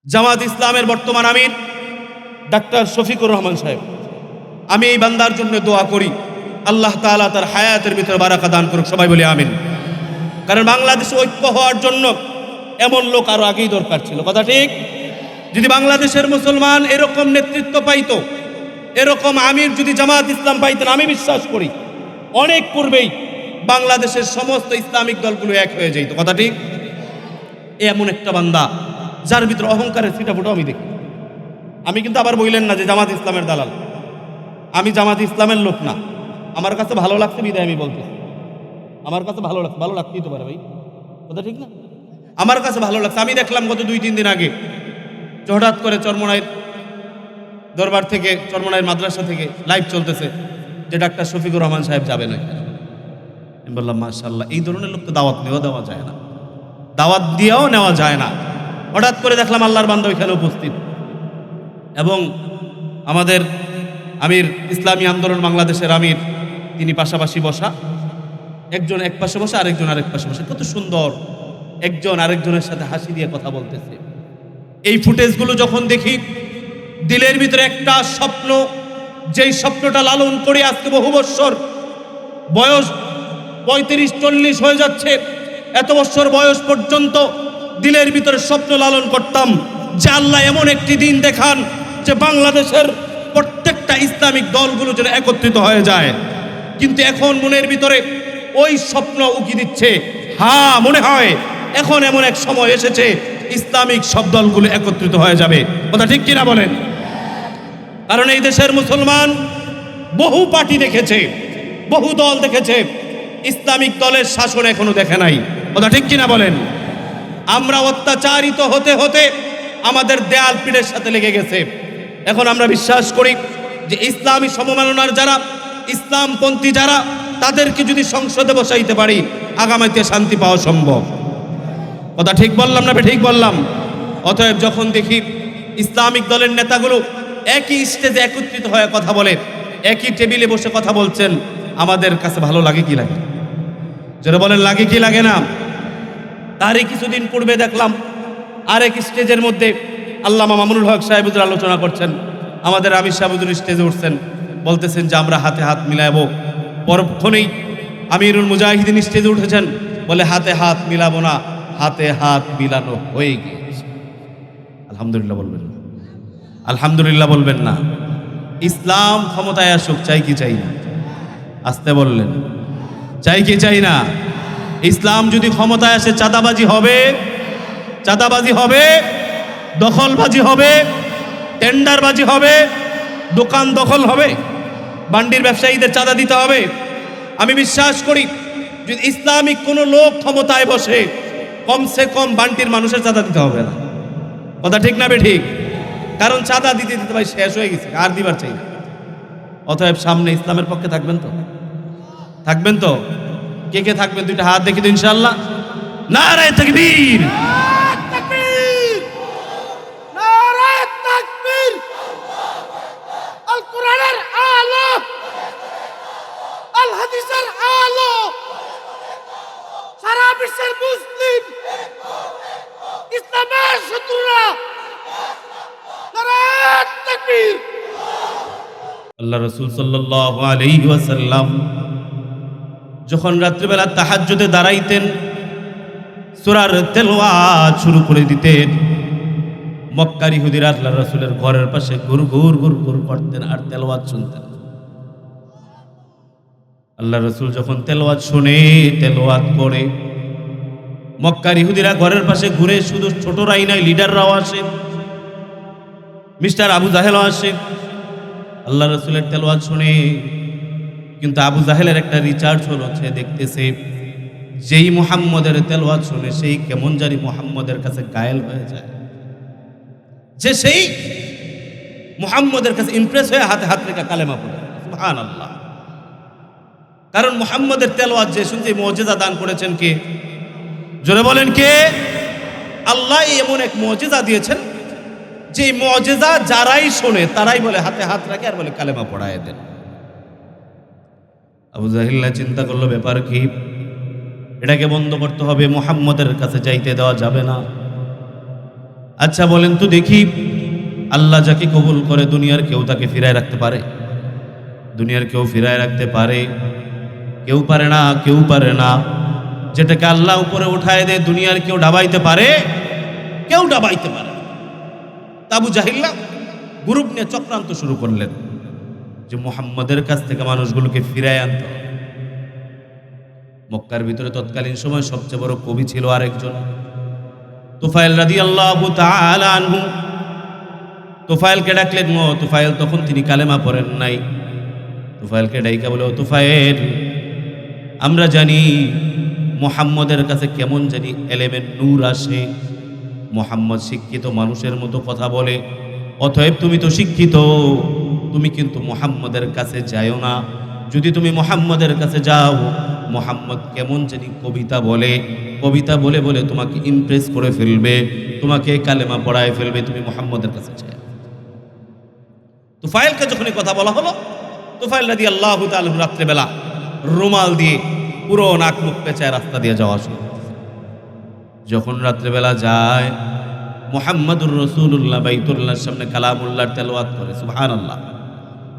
জামাত ইসলামের বর্তমান আমির ডাক্তার শফিকুর রহমান সাহেব, আমি এই বান্দার জন্য দোয়া করি, আল্লাহ তাআলা তার হায়াতের ভিতরে বারাকা দান করুক। সবাই বলি আমিন। কারণ বাংলাদেশে ঐক্য হওয়ার জন্য এমন লোক আরো আগেই দরকার ছিল, কথা ঠিক? যদি বাংলাদেশের মুসলমান এরকম নেতৃত্ব পাইতো, এরকম আমির যদি জামাত ইসলাম পাইতেন, আমি বিশ্বাস করি অনেক পূর্বেই বাংলাদেশের সমস্ত ইসলামিক দলগুলো এক হয়ে যেত, কথা ঠিক? এমন একটা বান্দা যার ভিতরে অহংকারের ছিটাফোঁটা আমি দেখি। আমি কিন্তু আবার বললেন না যে জামাত ইসলামের দালাল, আমি জামাত ইসলামের লোক না। আমার কাছে ভালো লাগছে বিদায় আমি বলতে, আমার কাছে ভালো লাগছে, ভালো লাগতেই তো পারে ভাই, কথা ঠিক না? আমার কাছে ভালো লাগছে। আমি দেখলাম গত 2-3 দিন আগে হঠাৎ করে চরমনাইয়ের দরবার থেকে, চরমনাইয়ের মাদ্রাসা থেকে লাইভ চলতেছে যে ডাক্তার শফিকুর রহমান সাহেব যাবেন ওইখানে। আমি বললাম মাশাআল্লাহ, এই ধরনের লোক তো দাওয়াত নেওয়া দেওয়া যায় না, দাওয়াত দিয়েও নেওয়া যায় না। হঠাৎ করে দেখলাম আল্লাহর বান্দা ওইখানে উপস্থিত, এবং আমাদের আমির ইসলামী আন্দোলন বাংলাদেশের আমির, তিনি পাশাপাশি বসা, একজন এক পাশে বসে আরেকজন আরেক পাশে বসে, কত সুন্দর একজন আরেকজনের সাথে হাসি দিয়ে কথা বলতেছে। এই ফুটেজগুলো যখন দেখি দিলের ভিতরে একটা স্বপ্ন, যেই স্বপ্নটা লালন করে আজকে বহু বৎসর বয়স 35-40 হয়ে যাচ্ছে, এত বছর বয়স পর্যন্ত দিলের ভিতরে স্বপ্ন লালন করতাম যে আল্লাহ এমন একটি দিন দেখান যে বাংলাদেশের প্রত্যেকটা ইসলামিক দলগুলো যেন একত্রিত হয়ে যায়। কিন্তু এখন মনের ভিতরে ওই স্বপ্ন উকি দিচ্ছে, হ্যাঁ মনে হয় এখন এমন এক সময় এসেছে ইসলামিক সব দলগুলো একত্রিত হয়ে যাবে, কথা ঠিক কিনা বলেন? কারণ এই দেশের মুসলমান বহু পার্টি দেখেছে, বহু দল দেখেছে, ইসলামিক দলের শাসন এখনো দেখে নাই, কথা ঠিক কিনা বলেন? আমরা অত্যাচারিত হতে হতে আমাদের দেয়াল পিঠের সাথে লেগে গেছে। এখন আমরা বিশ্বাস করি যে ইসলামী সমমাননার যারা, ইসলামপন্থী যারা, তাদেরকে যদি সংসদে বসাইতে পারি আগামীতে শান্তি পাওয়া সম্ভব, কথা ঠিক বললাম না? ঠিক বললাম। অতএব যখন দেখি ইসলামিক দলের নেতাগুলো একই স্টেজে একত্রিত হয়ে কথা বলে, একই টেবিলে বসে কথা বলছেন, আমাদের কাছে ভালো লাগে কি লাগে? যারা বলেন লাগে কি লাগে না? তারই কিছুদিন পূর্বে দেখলাম আরেক স্টেজের মধ্যে আল্লামা মামুনুল হক সাহেবুদ্দিন আলোচনা করছেন, আমাদের আমির সাহেবুদ্দিন স্টেজে উঠছেন, বলতেছেন যে আমরা হাতে হাত মিলাবো। পরক্ষণেই আমিরুল মুজাহিদিন স্টেজে উঠেছেন, বলে হাতে হাত মিলাবো না, হাতে হাত মিলানো হয়ে গিয়েছে। আলহামদুলিল্লাহ বলবেন না? আলহামদুলিল্লাহ বলবেন না? ইসলাম ক্ষমতায় আসুক, চাই কি চাই না? আসতে বললেন, চাই কি চাই না? ইসলাম যদি ক্ষমতায় আসে চাঁদাবাজি হবে, চাঁদাবাজি হবে, দখলবাজি হবে, টেন্ডারবাজি হবে, দোকান দখল হবে, বান্ডির ব্যবসায়ীদের চাঁদা দিতে হবে। আমি বিশ্বাস করি যদি ইসলামিক কোনো লোক ক্ষমতায় বসে, কমসে কম বান্টির মানুষের চাঁদা দিতে হবে না, কথা ঠিক না ঠিক? কারণ চাঁদা দিতে দিতে ভাই শেষ হয়ে গেছে, আর দিবার চাই না। অতএব সামনে ইসলামের পক্ষে থাকবেন তো? থাকবেন তো? কে কে থাকবেন? দুইটা হাত দেখি তো ইনশাআল্লাহ। নারায়ে তাকবীর, নারায়ে তাকবীর, আল কোরআনের আলো, আল হাদিসের আলো, সারা বিশ্বের মুসলিম ইসলামের শত্রুরা, নারায়ে তাকবীর। আল্লাহ রাসূল সাল্লাল্লাহু আলাইহি ওয়াসাল্লাম যখন রাত্রিবেলা তাহাজ্জুদে দাঁড়াইতেন, সূরার তেলাওয়াত শুরু করে দিতেন, মক্কার ইহুদিরা আল্লাহ রাসূলের ঘরের পাশে ঘুর ঘুর ঘুর ঘুর করতেন আর তেলাওয়াত শুনতেন। আল্লাহ রাসূল যখন তেলাওয়াত শুনে, তেলাওয়াত করে, মক্কার ইহুদিরা ঘরের পাশে ঘুরে, শুধু ছোটরাই নয়, লিডাররাও আসে, মিস্টার আবু জাহেলও আসে আল্লাহ রাসূলের তেলাওয়াত শুনে। কিন্তু আবু জাহেলের একটা রিচার্জ হলো, সে দেখতেছে যেই মুহাম্মদের তেলাওয়াত শুনে সেই কেমন জানি মুহাম্মদের কাছে গায়েল হয়ে যায়, যে সেই মুহাম্মদের কাছে ইমপ্রেস হয়ে হাতে হাত রেখে কালেমা পড়ে, সুবহানাল্লাহ। কারণ মুহাম্মদের তেলাওয়াত যে শুনতে মুজিজা দান করেছেন কে? জোরে বলেন কে? আল্লাহ এমন এক মুজিজা দিয়েছেন যে মুজিজা যারাই শোনে তারাই বলে হাতে হাত রাখে আর বলে কালেমা পড়ায় দেন। আবু জাহেল চিন্তা করলো ব্যাপার কি, এটাকে বন্ধ করতে হবে, মুহাম্মদের কাছে যাইতে দেওয়া যাবে না। আচ্ছা বলেন তো দেখি, আল্লাহ যাকে কবুল করে দুনিয়ার কেউ তাকে ফিরায় রাখতে পারে? দুনিয়ার কেউ ফিরায় রাখতে পারে? কেউ পারে না, কেউ পারে না। যেটাকে আল্লাহ উপরে উঠায় দেয় দুনিয়ার কেউ ডাবাইতে পারে? কেউ ডাবাইতে পারে। আবু জাহিল্লা গ্রুপ নিয়ে চক্রান্ত শুরু করলেন যে মুহাম্মদের কাছ থেকে মানুষগুলোকে ফিরায় আনতে হবে। মক্কার ভিতরে তৎকালীন সময় সবচেয়ে বড় কবি ছিল আরেকজন, তুফাইল রাদিয়াল্লাহু তাআলা আনহু। তুফাইলকে ডাকলেন। ও তুফাইল, তখন তিনি কালেমা পড়েন নাই। তুফাইলকে ডাইকা বলে, ও তুফাইল, আমরা জানি মুহাম্মদের কাছে কেমন জানি এলেমের নূর আসে, মুহাম্মদ শিক্ষিত মানুষের মতো কথা বলে, অতএব তুমি তো শিক্ষিত, তুমি কিন্তু মুহাম্মদের কাছে যাও না। যদি তুমি মুহাম্মদের কাছে যাও, মুহাম্মদ কেমন জানি কবিতা বলে, কবিতা বলে বলে তোমাকে ইমপ্রেস করে ফেলবে, তোমাকে কালেমা পড়ায় ফেলবে, তুমি মুহাম্মদের কাছে যাও। তুফাইলকে যখন কথা বলা হলো, তুফাইল রাদিয়াল্লাহু তাআলা রাত্রেবেলা রুমাল দিয়ে পুরো নাক মুখ পেঁচায় রাস্তা দিয়ে যাওয়া শুরু। যখন রাত্রেবেলা যায়, মুহাম্মাদুর রাসূলুল্লাহ বাইতুল্লাহর সামনে কালামুল্লাহর তেলাওয়াত করে। সুবহানাল্লাহ।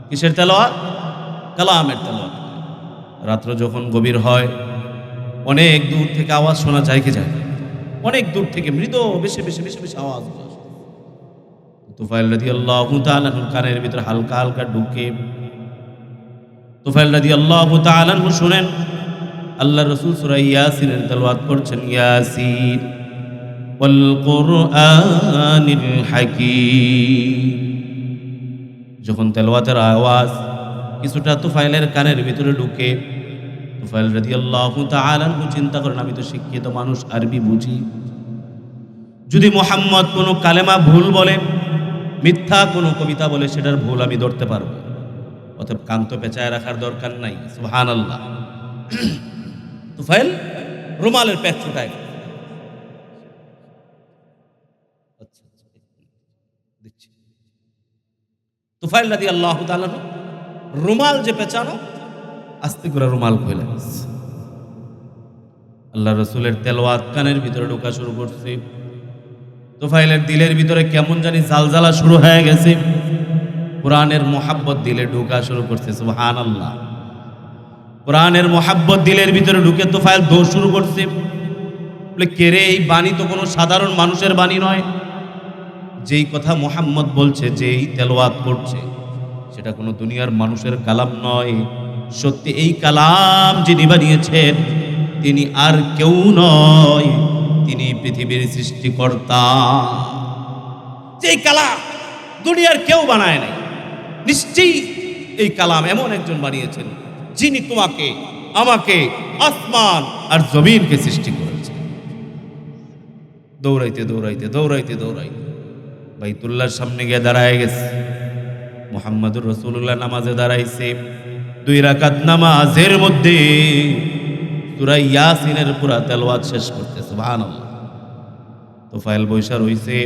কিসের তেলাওয়াত? কালামের তেলাওয়াত। রাত্র যখন গভীর হয়, অনেক দূর থেকে আওয়াজ শোনা যায় কি যায়? অনেক দূর থেকে মৃদু বেশি বেশি বেশি বেশি আওয়াজ আসে। তুফাইল রাদিয়াল্লাহু তাআলা কানের ভিতরে হালকা হালকা ঢুকে। তুফাইল রাদিয়াল্লাহু তাআলা শুনেন আল্লাহ রাসূল সূরা ইয়াসিনের তেলাওয়াত করছেন, ইয়াসিন ওয়াল কুরআনিল হাকীম। যখন তেলাওয়াতের আওয়াজ কিছুটা তুফাইলের কানের ভিতরে ঢুকে, তুফাইল রাদিয়াল্লাহু তাআলা চিন্তা করেন, আমি তো শিক্ষিত মানুষ, আরবি বুঝি, যদি মুহাম্মদ কোনো কালেমা ভুল বলে, মিথ্যা কোনো কবিতা বলে, সেটার ভুল আমি ধরতে পারবো, অতএব কান তো পেঁচায় রাখার দরকার নাই। সুবহানাল্লাহ। তুফাইল রুমালের পেট ছুটায়। তুফাইল রাদিয়াল্লাহু তাআলা রুমাল যে পেঁচানো, আস্তে করে রুমাল খুলে আল্লাহ রসুলের তেলাওয়াত কানের ভিতরে ঢোকা শুরু করছে। তুফাইলের দিলের ভিতরে কেমন জানি জালজালা শুরু হয়ে গেছে, কোরআনের মোহাব্বত দিলে ঢোকা শুরু করছে। সুবহানাল্লাহ। কোরআনের মোহাব্বত দিলের ভিতরে ঢুকে তুফাইল দৌড় শুরু করছে। বলে, কে রে? এই বাণী তো কোনো সাধারণ মানুষের বাণী নয়, যেই কথা মুহাম্মদ বলছে, যেই তেলাওয়াত করছে, সেটা কোনো দুনিয়ার মানুষের কালাম নয়। সত্যি এই কালাম যিনি বানিয়েছেন তিনি আর কেউ নয়, তিনি পৃথিবীর সৃষ্টিকর্তা। যেই কালাম দুনিয়ার কেউ বানায় নাই, নিশ্চয়ই এই কালাম এমন একজন বানিয়েছেন যিনি তোমাকে, আমাকে, আসমান আর জমিনকে সৃষ্টি করেছে। দৌড়াইতে দৌড়াইতে দৌড়াইতে দৌড়াইতে বাইতুল্লাহর সামনে গিয়ে দাঁড়ায় গেছে। মুহাম্মাদুর রাসূলুল্লাহ নামাজে দাঁড়াইছে। 2 রাকাত নামাজের মধ্যে সূরা ইয়াসিনের পুরা তেলাওয়াত শেষ করতে। সুবহানাল্লাহ। তুফাইল বৈশা রইছে,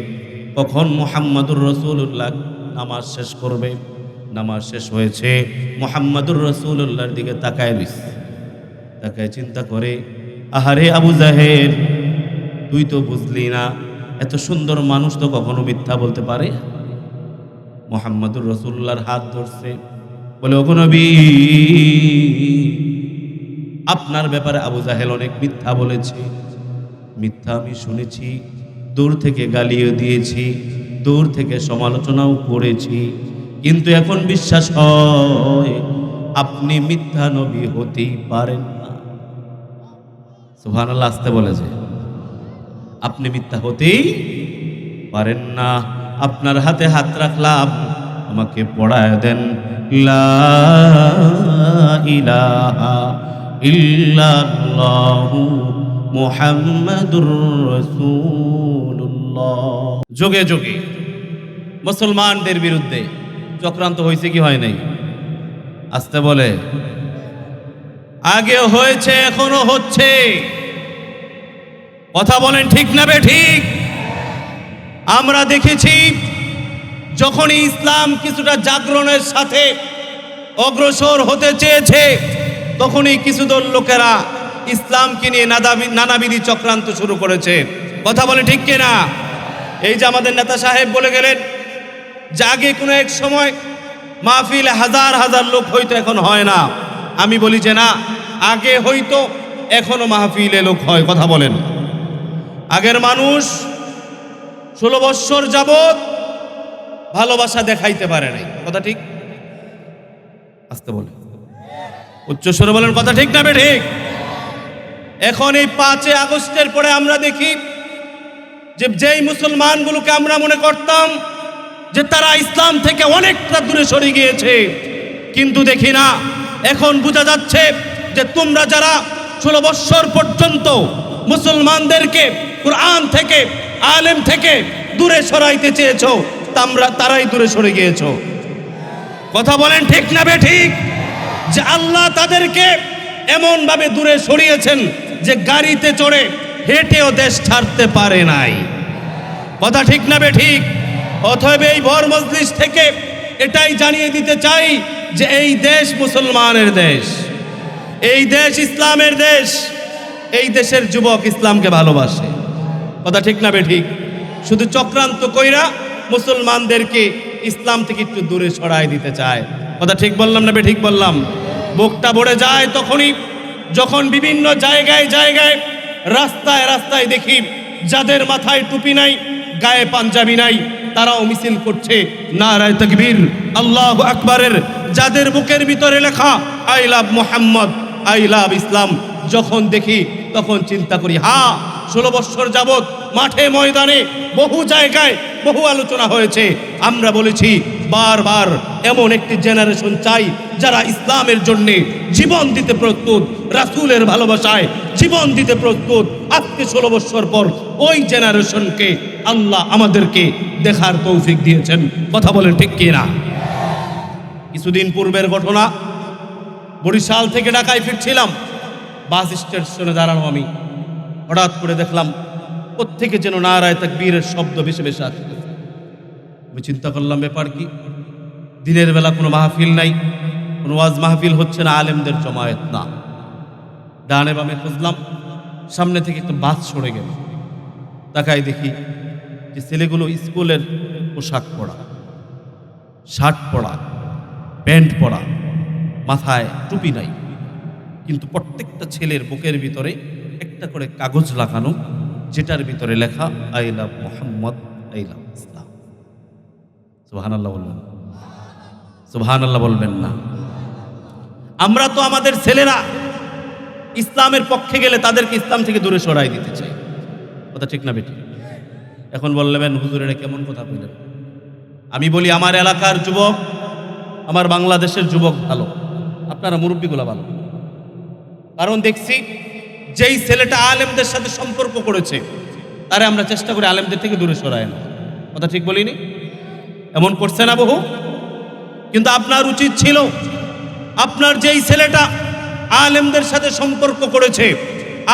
কখন মুহাম্মাদুর রাসূলুল্লাহ নামাজ শেষ করবে। নামাজ শেষ হয়েছে, মুহাম্মাদুর রাসূলুল্লাহর দিকে তাকায় রইছে। তাকায় চিন্তা করে, আহারে আবু জাহেল, তুই তো বুঝলি না, এত সুন্দর মানুষ তো কখনো মিথ্যা বলতে পারে? মুহাম্মাদুর রাসূলুল্লাহর হাত ধরছে, বলে, ওগো নবী, আপনার ব্যাপারে আবু জাহেল অনেক মিথ্যা বলেছে। মিথ্যা আমি শুনেছি, দূর থেকে গালিও দিয়েছি, দূর থেকে সমালোচনাও করেছি, কিন্তু এখন বিশ্বাস হয় আপনি মিথ্যা নবী হতেই পারেন না। সুবহানাল্লাহ। আসতে বলেছে, আপনি মিথ্যা হতেই পারেন না। আপনার হাতে হাত রাখলাম, আমাকে পড়ায় দেন লা ইলাহা ইল্লাল্লাহু মুহাম্মাদুর রাসূলুল্লাহ। যোগে যোগে মুসলমানদের বিরুদ্ধে চক্রান্ত হয়েছে কি হয় নাই? আসতে বলে, আগে হয়েছে, এখনো হচ্ছে। কথা বলেন ঠিক না বেঠিক? আমরা দেখেছি যখনই ইসলাম কিছুটা জাগরণের সাথে অগ্রসর হতে চেয়েছে, তখনই কিছু দল লোকেরা ইসলামকে নিয়ে নানাবিধি চক্রান্ত শুরু করেছে। কথা বলে ঠিক কিনা? এই যে আমাদের নেতা সাহেব বলে গেলেন যে আগে কোনো এক সময় মাহফিলে হাজার হাজার লোক হইতো, এখন হয় না। আমি বলি যে না, আগে হইতো, এখনো মাহফিলে লোক হয়। কথা বলেন। আগের মানুষ 16 বৎসর যাবত ভালোবাসা দেখাইতে পারে নাই। কথা ঠিক? আসতে বলে, উচ্চ স্বরে বলেন, কথা ঠিক না বেঠিক? এখন এই 5 আগস্টের পরে আমরা দেখি যে যেই মুসলমানগুলোকে আমরা মনে করতাম যে তারা ইসলাম থেকে অনেকটা দূরে সরে গিয়েছে, কিন্তু দেখি না, এখন বোঝা যাচ্ছে যে তোমরা যারা 16 বৎসর পর্যন্ত মুসলমানদেরকে কুরআন থেকে, আলেম থেকে দূরে সরাইতে চেয়েছো, তারাই দূরে সরে গিয়েছো। কথা বলেন ঠিক না বেঠিক? যে আল্লাহ তাদেরকে এমন ভাবে দূরে সরিয়েছেন যে গাড়িতে চড়ে হেঁটেও দেশ ছাড়তে পারে নাই। কথা ঠিক না বেঠিক? অতএব এই ভর মজলিস থেকে এটাই জানিয়ে দিতে চাই যে এই দেশ মুসলমানের দেশ, এই দেশ ইসলামের দেশ, এই দেশের যুবক ইসলামকে ভালোবাসে। কথা ঠিক না বেঠিক? শুধু চক্রান্ত কইরা মুসলমানদেরকে ইসলাম থেকে একটু দূরে সরাই দিতে চায়। কথা ঠিক বললাম না বেঠিক বললাম? বুকটা ভরে যায় তখনই যখন বিভিন্ন জায়গায় জায়গায়, রাস্তায় রাস্তায় দেখি যাদের মাথায় টুপি নাই, গায়ে পাঞ্জাবি নাই, তারাও মিছিল করছে নারায়ে তাকবীর, আল্লাহু আকবারের। যাদের বুকের ভিতরে লেখা I love Muhammad, I love Islam, যখন দেখি তখন চিন্তা করি, 16 বৎসর যাবত মাঠে ময়দানে বহু জায়গায় বহু আলোচনা হয়েছে। আমরা বলেছি বারবার, এমন একটি জেনারেশন চাই যারা ইসলামের জন্য জীবন দিতে প্রস্তুত, রাসূলের ভালোবাসায় জীবন দিতে প্রস্তুত। আজকে 16 বৎসর পর ওই জেনারেশনকে আল্লাহ আমাদেরকে দেখার তৌফিক দিয়েছেন। কথা বলেন ঠিক কি না? কিছুদিন পূর্বের ঘটনা, বরিশাল থেকে ঢাকায় ফিরছিলাম, বাস স্টেশনে দাঁড়ানো আমি, হঠাৎ করে দেখলাম প্রত্যেকে যেন নারায়ে তাকবীরের শব্দ ভেসে ভেসে আসছে। আমি চিন্তা করলাম ব্যাপার কি? দিনের বেলা কোনো মাহফিল নাই, কোনো ওয়াজ মাহফিল হচ্ছে না, আলেমদের জমায়েত না। ডানে বামে খুঁজলাম, সামনে থেকে একটা বাস সরে গেল। তাকাই দেখি যে ছেলেগুলো স্কুলের পোশাক পরা, শার্ট পরা, প্যান্ট পরা, মাথায় টুপি নাই, কিন্তু প্রত্যেকটা ছেলের বুকের ভিতরে একটা করে কাগজ লাগানো, যেটার ভিতরে লেখা I love Muhammad, I love Islam. সুবহানাল্লাহ বলবেন? সুবহানাল্লাহ বলবেন না? আমরা তো আমাদের ছেলেরা ইসলামের পক্ষে গেলে তাদেরকে ইসলাম থেকে দূরে সরাই দিতে চাই। কথা ঠিক না বেঠিক? এখন বললেন হুজুর এটা কেমন কথা বললেন? আমি বলি আমার এলাকার যুবক, আমার বাংলাদেশের যুবক ভালো, আপনারা মুরব্বীগুলা ভালো। কারণ দেখছি যেই ছেলেটা আলেমদের সাথে সম্পর্ক করেছে, তারে আমরা চেষ্টা করি আলেমদের থেকে দূরে সরায় না। কথা ঠিক বলিনি? এমন করছে না বহু? কিন্তু আপনার উচিত ছিল, আপনার যেই ছেলেটা আলেমদের সাথে সম্পর্ক করেছে,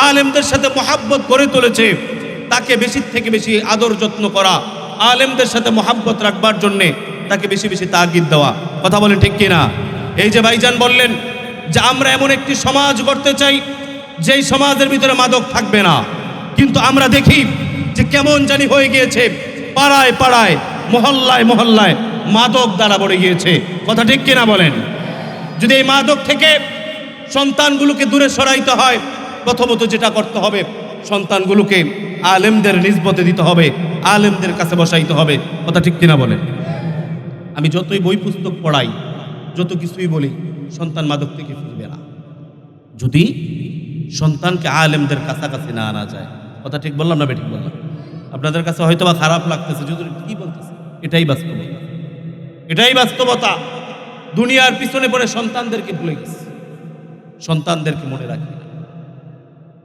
আলেমদের সাথে মহাব্বত গড়ে তুলেছে, তাকে বেশি থেকে বেশি আদর যত্ন করা, আলেমদের সাথে মহাব্বত রাখবার জন্যে তাকে বেশি বেশি তাগিদ দেওয়া। কথা বলেন ঠিক কিনা? এই যে ভাইজান বললেন যে আমরা এমন একটি সমাজ গড়তে চাই যেই সমাজের ভিতরে মাদক থাকবে না, কিন্তু আমরা দেখি যে কেমন জানি হয়ে গিয়েছে, পাড়ায় পাড়ায়, মহল্লায় মহল্লায় মাদক দ্বারা ভরে গিয়েছে। কথা ঠিক কিনা বলেন? যদি এই মাদক থেকে সন্তানগুলোকে দূরে সরাইতে হয়, প্রথমত যেটা করতে হবে, সন্তানগুলোকে আলেমদের নিসবতে দিতে হবে, আলেমদের কাছে বসাইতে হবে। কথা ঠিক কিনা বলেন? আমি যতই বই পুস্তক পড়াই, যত কিছুই বলি, সন্তান মাদক থেকে ফিরবে না যদি সন্তানকে আলেমদের কাছাকাছি না আনা যায়। কথা ঠিক বললাম না বেঠিক বললাম? আপনাদের কাছে হয়তো বা খারাপ লাগতেছে, যদি কি বলতেছে, এটাই বাস্তবতা, এটাই বাস্তবতা। দুনিয়ার পিছনে পড়ে সন্তানদেরকে ভুলে গেছে, সন্তানদেরকে মনে রাখি না।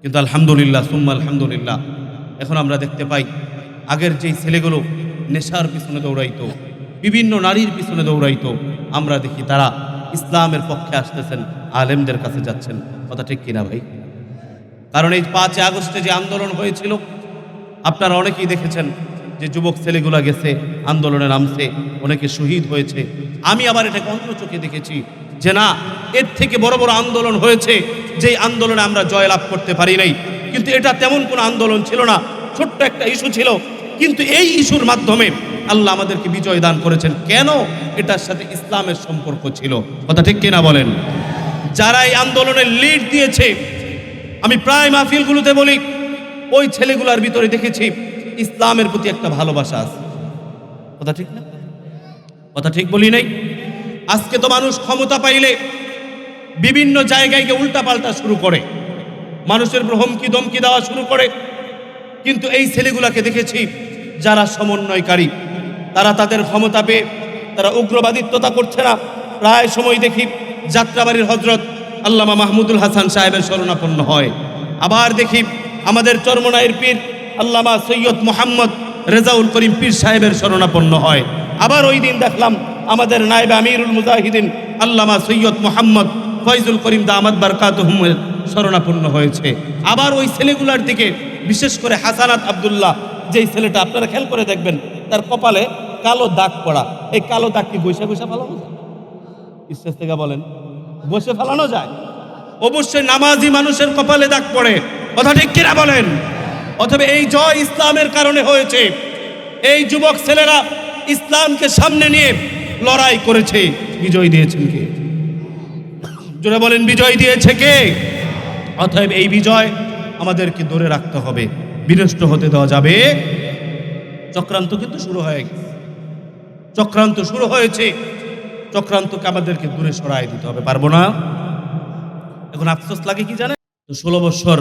কিন্তু আলহামদুলিল্লাহ সুম্মা আলহামদুলিল্লাহ, এখন আমরা দেখতে পাই আগের যেই ছেলেগুলো নেশার পিছনে দৌড়াইতো, বিভিন্ন নারীর পিছনে দৌড়াইতো, আমরা দেখি তারা ইসলামের পক্ষে আসতেছেন, আলেমদের কাছে যাচ্ছেন। কথা ঠিক কিনা ভাই? কারণ এই 5 আগস্টে যে আন্দোলন হয়েছিল, আপনারা অনেকেই দেখেছেন যে যুবক ছেলেগুলা গেছে, আন্দোলনে নামছে, অনেকে শহীদ হয়েছে। আমি আবার এটাকে অন্য চোখে দেখেছি যে না, এর থেকে বড় বড় আন্দোলন হয়েছে, যেই আন্দোলনে আমরা জয়লাভ করতে পারি নাই। কিন্তু এটা তেমন কোনো আন্দোলন ছিল না, ছোট্ট একটা ইস্যু ছিল, কিন্তু এই ইস্যুর মাধ্যমে আল্লাহ আমাদেরকে বিজয় দান করেছেন। কেন? এটার সাথে ইসলামের সম্পর্ক ছিল। কথা ঠিক কিনা বলেন? যারা এই আন্দোলনের লিড দিয়েছে, আমি প্রায় মাহফিলগুলোতে বলি, ওই ছেলেগুলোর ভিতরে দেখেছি ইসলামের প্রতি একটা ভালোবাসা আছে। কথা ঠিক না? কথা ঠিক বলি নাই? আজকে তো মানুষ ক্ষমতা পাইলে বিভিন্ন জায়গায় গিয়ে উল্টাপাল্টা শুরু করে, মানুষের উপর হুমকি ধমকি দেওয়া শুরু করে। কিন্তু এই ছেলেগুলাকে দেখেছি যারা সমন্বয়কারী, তারা তাদের ক্ষমতা পেয়ে তারা উগ্রবাদিত্বতা করছে না। প্রায় সময় দেখি যাত্রাবাড়ির হজরত আল্লামা মাহমুদুল হাসান সাহেবের শরণাপন্ন হয়। আবার দেখি আমাদের চরমনাইয়ের পীর আল্লামা সৈয়দ মোহাম্মদ রেজাউল করিম পীর সাহেবের শরণাপন্ন হয়। আবার ওই দিন দেখলাম আমাদের নায়েবে আমিরুল মুজাহিদিন আল্লামা সৈয়দ মোহাম্মদ ফয়জুল করিম দামাত বারকাতুহুমের শরণাপন্ন হয়েছে। আবার ওই ছেলেগুলার দিকে, বিশেষ করে হাসানাত আব্দুল্লাহ, যেই ছেলেটা আপনারা খেয়াল করে দেখবেন তার কপালে কালো দাগ পড়া, এই কালো দাগ কি বসে বসে ফেলানো যায়? স্টেজ থেকে বলেন, বসে ফেলানো যায়? অবশ্যই নামাজি মানুষের কপালে দাগ পড়ে। কথা ঠিক কিনা বলেন? অথবা এই জয় ইসলামের কারণে হয়েছে। এই যুবক ছেলেরা ইসলামকে সামনে নিয়ে লড়াই করেছে। বিজয় দিয়েছেন কে? জোরে বলেন, বিজয় দিয়েছে কে? অতএব এই বিজয় আমাদেরকে ধরে রাখতে হবে, বিনষ্ট হতে দেওয়া যাবে। চক্রান্ত কিন্তু শুরু হয়ে গেছে, চক্রান্ত শুরু হয়েছে। চক্রান্তকে আমাদেরকে দূরে সরাই দিতে হবে। পারবো না? এখন আফসোস লাগে কি জানেন? তো 16 বছর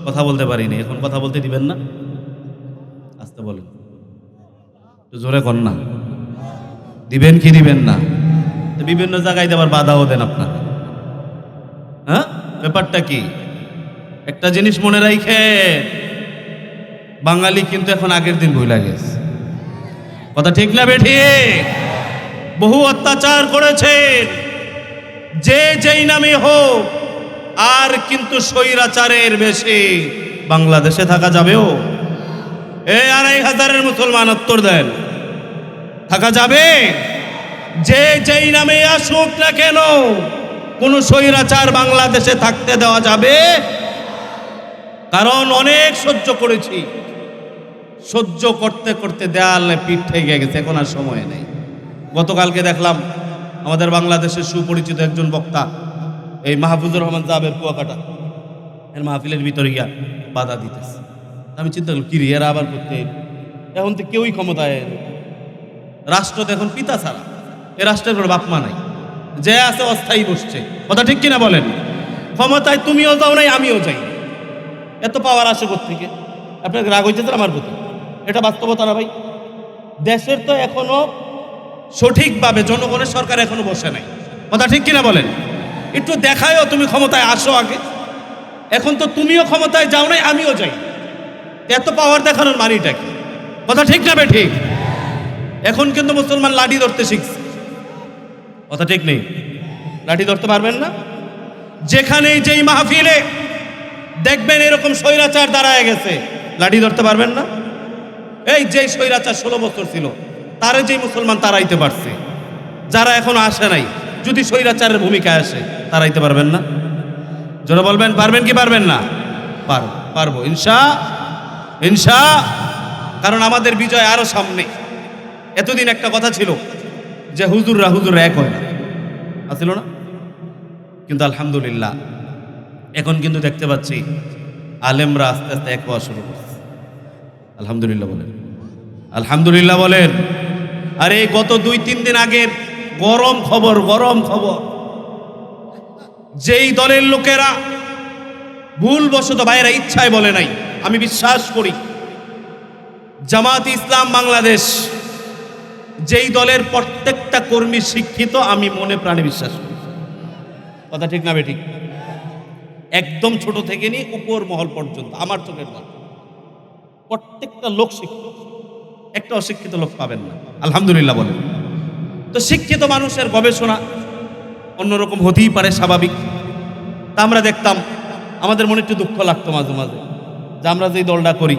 কথা বলতে পারিনি, এখন কথা বলতে দিবেন না? আসতে বলেন, তো জোরে কর না। দিবেন কি দিবেন না? তো বিভিন্ন জায়গায় আবার বাধাও দেন আপনারা। হ্যাঁ, ব্যাপারটা কি? একটা জিনিস মনে রাখে, বাঙালি কিন্তু এখন আগের দিন ভুলে গেছে। কথা ঠিক না বেঠি? বহু অত্যাচার করেছেন, যে যেই নামে হোক। আর কিন্তু স্বৈরাচারের বেশে বাংলাদেশে থাকা যাবেও? এই 2500 মুসলমান উত্তর দেন, থাকা যাবে? যে যেই নামে আসুক না কেন, কোন স্বৈরাচার বাংলাদেশে থাকতে দেওয়া যাবে? কারণ অনেক সহ্য করেছি, সহ্য করতে করতে দেয়ালে পিঠ ঠেকে গেছে, এখন আর সময় নেই। গতকালকে দেখলাম আমাদের বাংলাদেশের সুপরিচিত একজন বক্তা, এই মাহফুজুর রহমান জাবের কুয়াকাটা, এর মাহফিলের ভিতরে গিয়া বাধা দিতেছে। আমি চিন্তা করলাম, কি রে এরা আবার করতে? এখন তো কেউই ক্ষমতায়, রাষ্ট্র তো এখন পিতা ছাড়া, এ রাষ্ট্রের কোনো বাপ মা নাই, যে আছে অস্থায়ী বসছে। কথা ঠিক কিনা বলেন? ক্ষমতায় তুমিও যাও নাই, আমিও যাই। এত পাওয়ার আসে কোত্থেকে? আপনাকে রাগ হইতেছে আমার প্রতি? এটা বাস্তবতা না ভাই? দেশের তো এখনো সঠিকভাবে জনগণের সরকার এখনো বসে নাই। কথা ঠিক কিনা বলেন? একটু দেখায়ও তুমি ক্ষমতায় আসো আগে। এখন তো তুমিও ক্ষমতায় যাও নাই, আমিও যাই। এত পাওয়ার দেখানোর মানিটা কি? কথা ঠিক না ঠিক? এখন কিন্তু মুসলমান লাঠি ধরতে শিখছে। কথা ঠিক নেই? লাঠি ধরতে পারবেন না। যেখানেই যেই মাহফিলে দেখবেন এরকম স্বৈরাচার দাঁড়ায় গেছে, লাঠি ধরতে পারবেন না। এই যে স্বৈরাচার 16 বছর ছিল, তারা যেই মুসলমান তারাইতে পারছে, যারা এখনো আসে নাই, যদি স্বৈরাচারের ভূমিকায় আসে তারাইতে পারবেন না? যারা বলবেন পারবেন কি পারবেন না? পারবো ইনশা। কারণ আমাদের বিজয় আরো সামনে। এতদিন একটা কথা ছিল যে হুজুররা এক হয় না, আছিল না? কিন্তু আলহামদুলিল্লাহ এখন কিন্তু দেখতে পাচ্ছি আলেমরা আস্তে আস্তে এক হওয়া শুরু করছে। আলহামদুলিল্লাহ বলেন, আলহামদুলিল্লাহ বলেন। আর এই গত 2-3 দিন আগের গরম খবর, যেই দলের লোকেরা ভুলবশত, বাইরে ইচ্ছায় বলে নাই, আমি বিশ্বাস করি জামাত ইসলাম বাংলাদেশ, যেই দলের প্রত্যেকটা কর্মী শিক্ষিত, আমি মনে প্রাণে বিশ্বাস করি। কথা ঠিক না বেঠিক? একদম ছোট থেকে নিয়ে উপর মহল পর্যন্ত আমার চোখের কথা, প্রত্যেকটা লোক শিক্ষিত, একটা অশিক্ষিত লোক পাবেন না। আলহামদুলিল্লাহ বলেন। তো শিক্ষিত মানুষের গবেষণা অন্যরকম হতেই পারে, স্বাভাবিক। তা আমরা দেখতাম, আমাদের মনে একটু দুঃখ লাগতো মাঝে মাঝে যে আমরা যেই দলটা করি,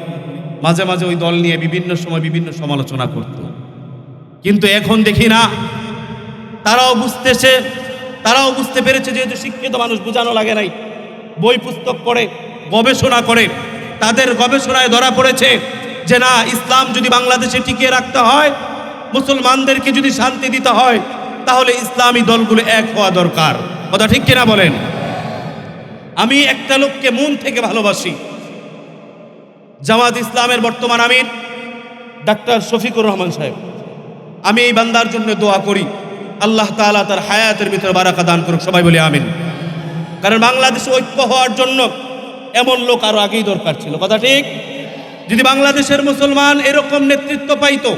মাঝে মাঝে ওই দল নিয়ে বিভিন্ন সময় বিভিন্ন সমালোচনা করত। কিন্তু এখন দেখি না, তারাও বুঝতে পেরেছে, যেহেতু শিক্ষিত মানুষ, বোঝানো লাগে নাই, বই পুস্তক পড়ে গবেষণা করে, তাদের গবেষণায় ধরা পড়েছে যে না, ইসলাম যদি বাংলাদেশে টিকিয়ে রাখতে হয়, মুসলমানদেরকে যদি শান্তি দিতে হয়, তাহলে ইসলামী দলগুলো এক হওয়া দরকার। কথা ঠিক কিনা বলেন? আমি একটা লোককে মন থেকে ভালোবাসি, জামাত ইসলামের বর্তমান আমির ডাক্তার শফিকুর রহমান সাহেব। আমি এই বান্দার জন্য দোয়া করি, আল্লাহ তাআলা তার হায়াতের ভিতরে বারাকা দান করুক। সবাই বলি আমিন। কারণ বাংলাদেশে ঐক্য হওয়ার জন্য এমন লোক আরো আগেই দরকার ছিল। কথা ঠিক? যদি বাংলাদেশের মুসলমান এরকম নেতৃত্ব পাইতো,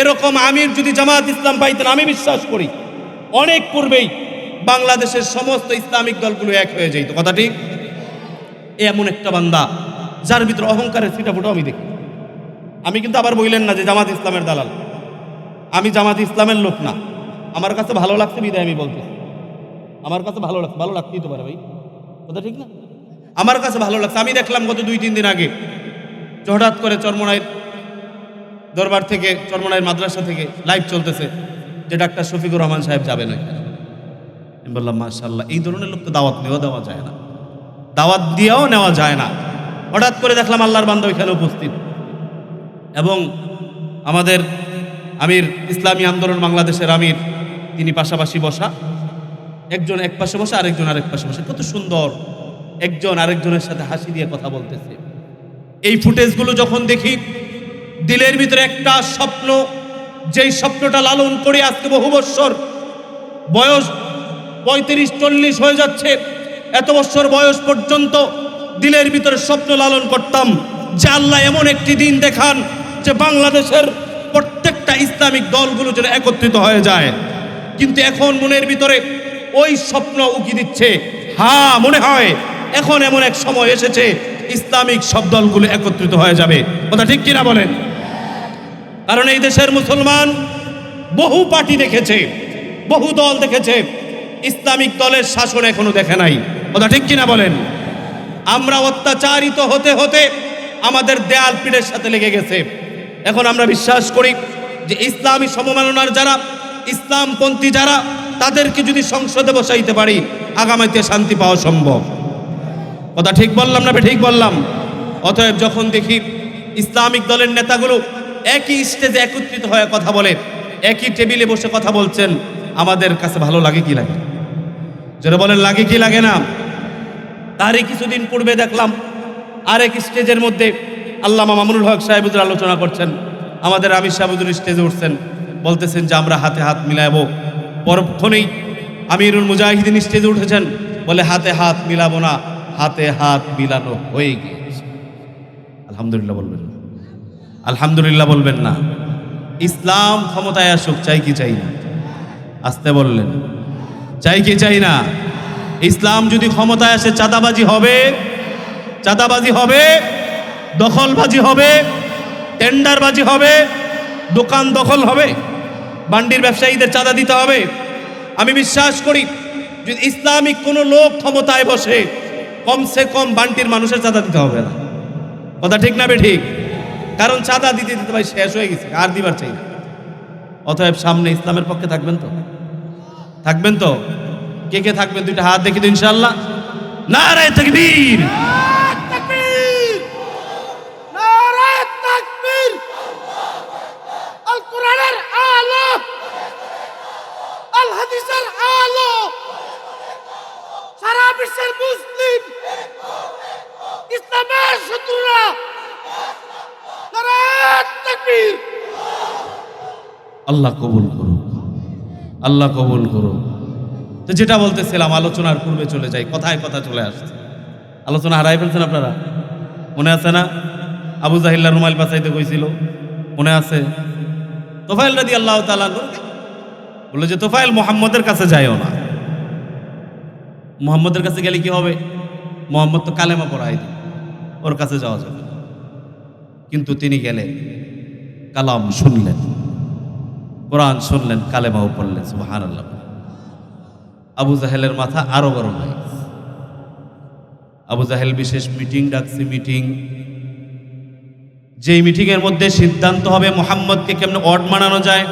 এরকম আমির যদি জামাত ইসলাম পাইতেন, আমি বিশ্বাস করি অনেক পূর্বেই বাংলাদেশের সমস্ত ইসলামিক দলগুলো এক হয়ে যেত। কথা ঠিক? এমন একটা বান্দা যার ভিতরে অহংকারের ছিটাফোঁটা আমি দেখি। আমি কিন্তু আবার বললেন না যে জামাত ইসলামের দালাল, আমি জামাত ইসলামের লোক না। আমার কাছে ভালো লাগছে বিদায় আমি বলতে, আমার কাছে ভালো লাগছে, ভালো লাগতেই তো পারে ভাই, কথা ঠিক না? আমার কাছে ভালো লাগছে। আমি দেখলাম গত 2-3 দিন আগে হঠাৎ করে চরমনাইর দরবার থেকে, চরমনাইর মাদ্রাসা থেকে লাইভ চলতেছে যে ডাক্তার শফিকুর রহমান সাহেব যাবেন। আমি বললাম মাশাআল্লাহ, এই ধরনের লোক তো দাওয়াত দেওয়া যায় না, দাওয়াত দিয়েও নেওয়া যায় না। হঠাৎ করে দেখলাম আল্লাহর বান্দা ওইখানে উপস্থিত, এবং আমাদের আমির ইসলামী আন্দোলন বাংলাদেশের আমির, তিনি পাশাপাশি বসা, একজন এক পাশে বসে আরেকজন আরেক পাশে বসে, কত সুন্দর একজন আরেকজনের সাথে হাসি দিয়ে কথা বলতেছে। এই ফুটেজগুলো যখন দেখি, দিলের ভিতরে একটা স্বপ্ন, যেই স্বপ্নটা লালন করে আজকে বহু বৎসর বয়স 35-40 হয়ে যাচ্ছে, এত বছর বয়স পর্যন্ত দিলের ভিতরে স্বপ্ন লালন করতাম যে আল্লাহ এমন একটি দিন দেখান যে বাংলাদেশের প্রত্যেকটা ইসলামিক দলগুলো যেন একত্রিত হয়ে যায়। কিন্তু এখন মনের ভিতরে ওই স্বপ্ন উকি দিচ্ছে, হ্যাঁ মনে হয় এখন এমন এক সময় এসেছে ইসলামিক সব দলগুলো একত্রিত হয়ে যাবে। কথা ঠিক কিনা বলেন? কারণ এই দেশের মুসলমান বহু পার্টি দেখেছে, বহু দল দেখেছে, ইসলামিক দলের শাসন এখনো দেখে নাই। কথা ঠিক কিনা বলেন? আমরা অত্যাচারিত হতে হতে আমাদের দেয়াল পিঠের সাথে লেগে গেছে। এখন আমরা বিশ্বাস করি যে ইসলামী সমমাননার যারা, ইসলামপন্থী যারা, তাদেরকে যদি সংসদে বসাইতে পারি, আগামীতে শান্তি পাওয়া সম্ভব। কথা ঠিক বললাম না? ঠিক বললাম। অতএব যখন দেখি ইসলামিক দলের নেতাগুলো একই স্টেজে একত্রিত হয়ে কথা বলে, একই টেবিলে বসে কথা বলছেন, আমাদের কাছে ভালো লাগে কি লাগে? যারা বলেন লাগে কি লাগে না? তারই কিছুদিন পূর্বে দেখলাম আরেক স্টেজের মধ্যে আল্লামা মামুনুল হক সাহেবুদ্দিন আলোচনা করছেন, আমাদের আমির সাহেবুদ্দিন স্টেজে উঠছেন, বলতেছেন যে আমরা হাতে হাত মিলাবো। পরক্ষণেই আমিরুল মুজাহিদিন স্টেজে উঠেছেন, বলে হাতে হাত মিলাবো না, হাতে হাত মিলানো হয়ে গিয়েছে। আলহামদুলিল্লাহ বলবেন না? আলহামদুলিল্লাহ বলবেন না? ইসলাম ক্ষমতায় আসুক, চাই কি চাই না? আসতে বললেন, চাই কি চাই না? ইসলাম যদি ক্ষমতায় আসে, চাঁদাবাজি হবে, চাঁদাবাজি হবে, দখলবাজি হবে, টেন্ডারবাজি হবে, দোকান দখল হবে, বান্ডির ব্যবসায়ীদের চাঁদা দিতে হবে। আমি বিশ্বাস করি যদি ইসলামিক কোনো লোক ক্ষমতায় বসে, কমসে কম বান্টির মানুষের চাঁদা দিতে হবে না। কথা ঠিক না ঠিক? কারণ চাঁদা দিতে দিতে ভাই শেষ হয়ে গেছে, আর দিবার চাই না। অতএব সামনে ইসলামের পক্ষে থাকবেন তো? থাকবেন তো? কে কে থাকবেন? দুইটা হাত দেখি তো ইনশাআল্লাহ। নারায়ে তাকবীর, তাকবীর, নারায়ে তাকবীর। আল কোরআনের আলো, আল হাদিসের আলো, সারা বিশ্বের মুসলিম, ইসলামের শত্রুরা, নারায়ে তাকবীর। আল্লাহ কবুল করুক, আল্লাহ কবুল করুক। তো যেটা বলতেছিলাম, আলোচনার পূর্বে চলে যাই, কথায় কথা চলে আসছে। আলোচনা হারাই ফেলছেন আপনারা, মনে আছে না? আবু জাহিল্লা রুমাল পাচাইতে কইছিল, মনে আছে? তোফাইল রাদিয়াল্লাহু তাআলা বললো যে তোফাইল মুহাম্মদের কাছে যাইও না। মুহাম্মদের কাছে গেলে কি হবে? মুহাম্মদ তো কালেমা পড়াই দিল, ওর কাছে যাওয়া যাবে না। কিন্তু তিনি গেলেন, কালাম শুনলেন, কোরআন শুনলেন, কালেমাও পড়লেন। সুবহানাল্লাহ। আবু জাহেলের মাথা আরো গরম হয়। আবু জাহেল বিশেষ মিটিং ডাকছে, মিটিং, যেই মিটিংয়ের মধ্যে সিদ্ধান্ত হবে মুহাম্মদকে কেমনে অড মানানো যায়,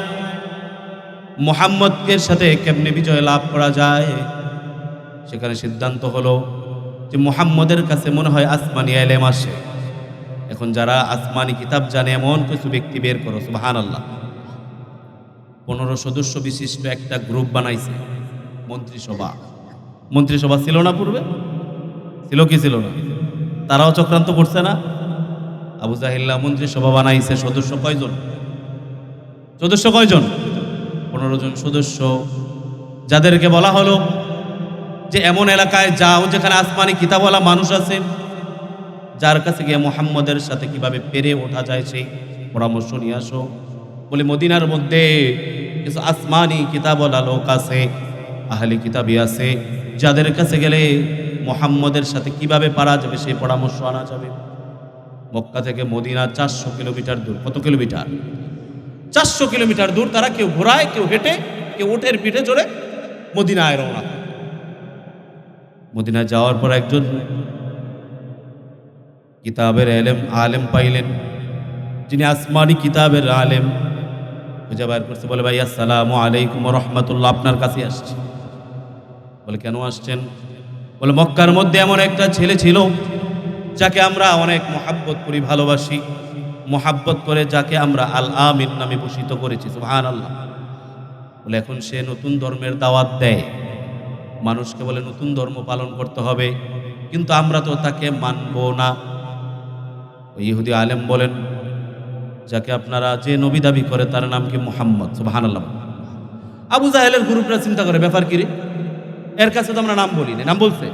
মুহাম্মদকে সাথে কেমনে বিজয় লাভ করা যায়। সেখানে সিদ্ধান্ত হলো যে মুহাম্মদের কাছে মনে হয় আসমানি ইলম আসে, এখন যারা আসমানি কিতাব জানে এমন কিছু ব্যক্তি বের করো, সুবহানাল্লাহ। 15 সদস্য বিশিষ্ট একটা গ্রুপ বানাইছে মন্ত্রিসভা। মন্ত্রিসভা ছিল না পূর্বে? ছিল কি ছিল না? তারাও চক্রান্ত করছে না? আবু জাহিল্লা মন্ত্রিসভা বানাইছে, সদস্য কয়জন? 15 জন সদস্য, যাদেরকে বলা হলো যে এমন এলাকায় যাও যেখানে আসমানি কিতাবওয়ালা মানুষ আছে, যার কাছে গিয়ে মুহাম্মদের সাথে কিভাবে পেরে ওঠা যায় সেই পরামর্শ নিয়ে আসো। বলে মদিনার মধ্যে কিছু আসমানি কিতাবওয়ালা লোক আছে, আহলি কিতাবি আছে, যাদের কাছে গেলে মুহাম্মদের সাথে কিভাবে পারা যাবে সেই পরামর্শ আনা যাবে। মক্কা থেকে মদিনা 400 কিলোমিটার দূর। কত কিলোমিটার? 400 কিলোমিটার দূর। তারা কেউ ঘোড়ায়, কেউ হেঁটে, কেউ উটের পিঠে চড়ে মদিনায় রওনা। মদিনায় যাওয়ার পর একজন কিতাবের আলেম পাইলেন, যিনি আসমানি কিতাবের আলেম। খুঁজে বাইর করছে, বলে ভাই আসসালামু আলাইকুম ওয়া রাহমাতুল্লাহ, আপনার কাছে আসছি। বলে কেন আসছেন? বলে মক্কার মধ্যে এমন একটা ছেলে ছিল যাকে আমরা অনেক মহাব্বত করি, ভালোবাসি, মহাব্বত করে যাকে আমরা আল আমিন নামে ভূষিত করেছি, সুবহানাল্লাহ। বলে এখন সে নতুন ধর্মের দাওয়াত দেয়, মানুষকে বলে নতুন ধর্ম পালন করতে হবে, কিন্তু আমরা তো তাকে মানব না। ওই ইহুদি আলেম বলেন, যাকে আপনারা যে নবী দাবি করে তার নাম কি? মুহাম্মদ, সুবহানাল্লাহ। আবু জাহেলের গ্রুপরা চিন্তা করে, ব্যাপার কি রে, এর কাছে তো আমরা নাম বলি না। নাম বলছে,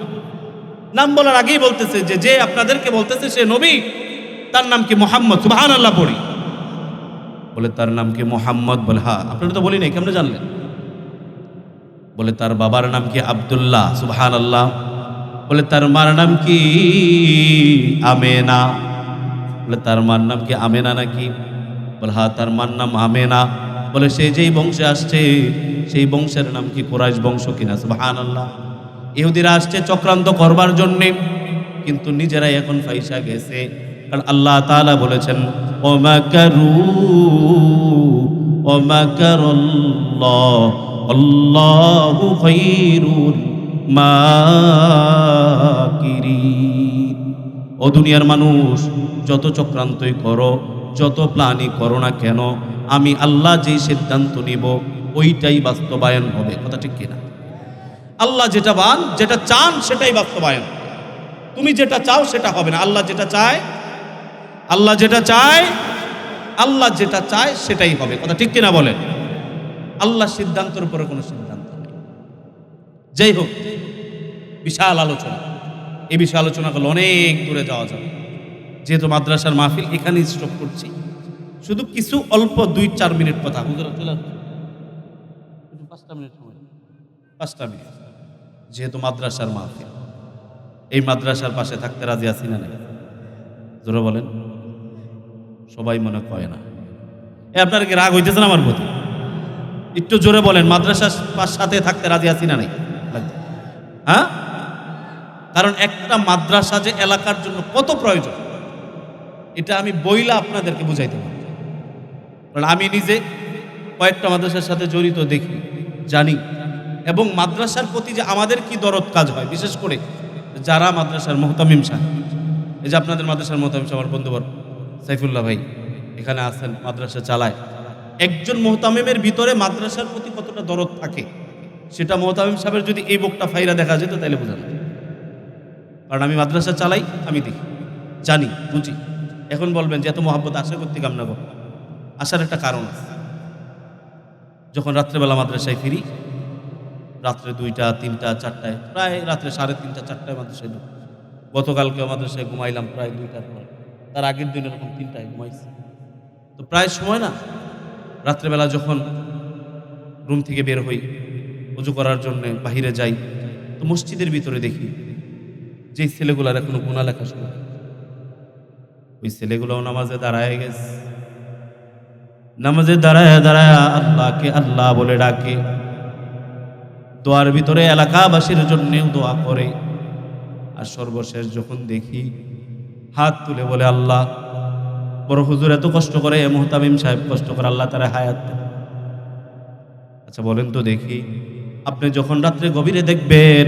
নাম বলার আগেই বলতেছে যে যে আপনাদেরকে বলতেছে সে নবী, তার নাম কি? মুহাম্মদ, সুবহানাল্লাহ পড়ি। বলে তার নাম কি মুহাম্মদ? বলে হ্যাঁ। আপনারা তো বলি নাই, কেমনে জানলেন? বলে তার বাবার নাম কি? আব্দুল্লাহ, সুবহানাল্লাহ। বলে তার মার নাম কি? আমেনা। বলে তার মার নাম কি আমেনা নাকি? বলে হ্যাঁ, তার মার নাম আমেনা। বলে সে যেই বংশে আসছে সেই বংশের নাম কি? কুরাইশ বংশ কিনা, সুবহানাল্লাহ। ইহুদিরা আসছে চক্রান্ত করবার জন্যে, কিন্তু নিজেরাই এখন ফাইসা গেছে। কারণ আল্লাহ তাআলা বলেছেন, ওমাকারু ওমাকারাল্লাহ আল্লাহু খায়রুল মাকিরিন। ও দুনিয়ার মানুষ, যত চক্রান্তই করো, যত প্ল্যানই করো না কেন, আমি আল্লাহ যেই সিদ্ধান্ত নিব ওইটাই বাস্তবায়ন হবে। কথা ঠিক কিনা? আল্লাহ যেটা চান সেটাই বাস্তবায়ন। তুমি যেটা চাও সেটা হবে না। আল্লাহ যেটা চায় সেটাই হবে। কথা ঠিক কিনা বলেন? আল্লাহ সিদ্ধান্তের উপরে কোনো সিদ্ধান্ত নেই। যাই হোক, বিশাল আলোচনা। এই বিশাল আলোচনা করলে অনেক দূরে যাওয়া যাবে। যেহেতু মাদ্রাসার মাহফিল, এখানেই স্টপ করছি। শুধু কিছু অল্প 2-4 মিনিট কথা। হুজুর চলে আসবে 5টা মিনিট সময়, 5টা মিনিট। যেহেতু মাদ্রাসার মাহফিল, এই মাদ্রাসার পাশে থাকতে রাজি আছি না নাই? জোরে বলেন। সবাই মনে কয় না। আপনার কি রাগ হইতেছে না আমার প্রতি? একটু জোরে বলেন, মাদ্রাসার সাথে থাকতে রাজি আছি না নাই? হ্যাঁ? কারণ একটা মাদ্রাসা যে এলাকার জন্য কত প্রয়োজন, এটা আমি বইলা আপনাদেরকে বুঝাইতে পারি। কারণ আমি নিজে কয়েকটা মাদ্রাসার সাথে জড়িত, দেখি, জানি। এবং মাদ্রাসার প্রতি যে আমাদের কি দরদ কাজ হয়, বিশেষ করে যারা মাদ্রাসার মুহতামিম সাহেব, এই যে আপনাদের মাদ্রাসার মুহতামিম সাহেব, আমার বন্ধুবর সাইফুল্লাহ ভাই এখানে আছেন, মাদ্রাসা চালায়। একজন মুহতামিমের ভিতরে মাদ্রাসার প্রতি কতটা দরদ থাকে, সেটা মুহতামিম সাহেবের যদি এই বুকটা ফাইরা দেখা যেত তাইলে বোঝা যেত। কারণ আমি মাদ্রাসা চালাই, আমি দেখি, জানি, বুঝি। এখন বলবেন যে এত মহাব্বত আশা করতে কামনা করো। আসার একটা কারণ আছে। যখন রাত্রেবেলা মাদ্রাসায় ফিরি, রাত্রে 2টা, 3টা, 4টায়, প্রায় রাত্রে 3:30, 4টায় মাদ্রাসায় ঢুকি। গতকালকে মাদ্রাসায় ঘুমাইলাম প্রায় 2টার পর, তার আগের দিন এরকম 3টায় ঘুমাইছি। তো প্রায় সময় না, রাত্রেবেলা যখন রুম থেকে বের হই, উজু করার জন্য বাহিরে যাই, তো মসজিদের ভিতরে দেখি যে ছেলেগুলার এখনো গুনাহ লেখা শুরু, ওই ছেলেগুলোও নামাজে দাঁড়ায় গেছে। নামাজে দাঁড়ায় আল্লাহকে আল্লাহ বলে ডাকে, দোয়ার ভিতরে এলাকাবাসীর জন্যেও দোয়া করে। আর সর্বশেষ যখন দেখি হাত তুলে বলে, আল্লাহ, বড় হুজুর এত কষ্ট করে, মুহতামিম সাহেব কষ্ট করে, আল্লাহ তারা হায়াত দেন। আচ্ছা বলেন তো দেখি, আপনি যখন রাত্রে গভীরে দেখবেন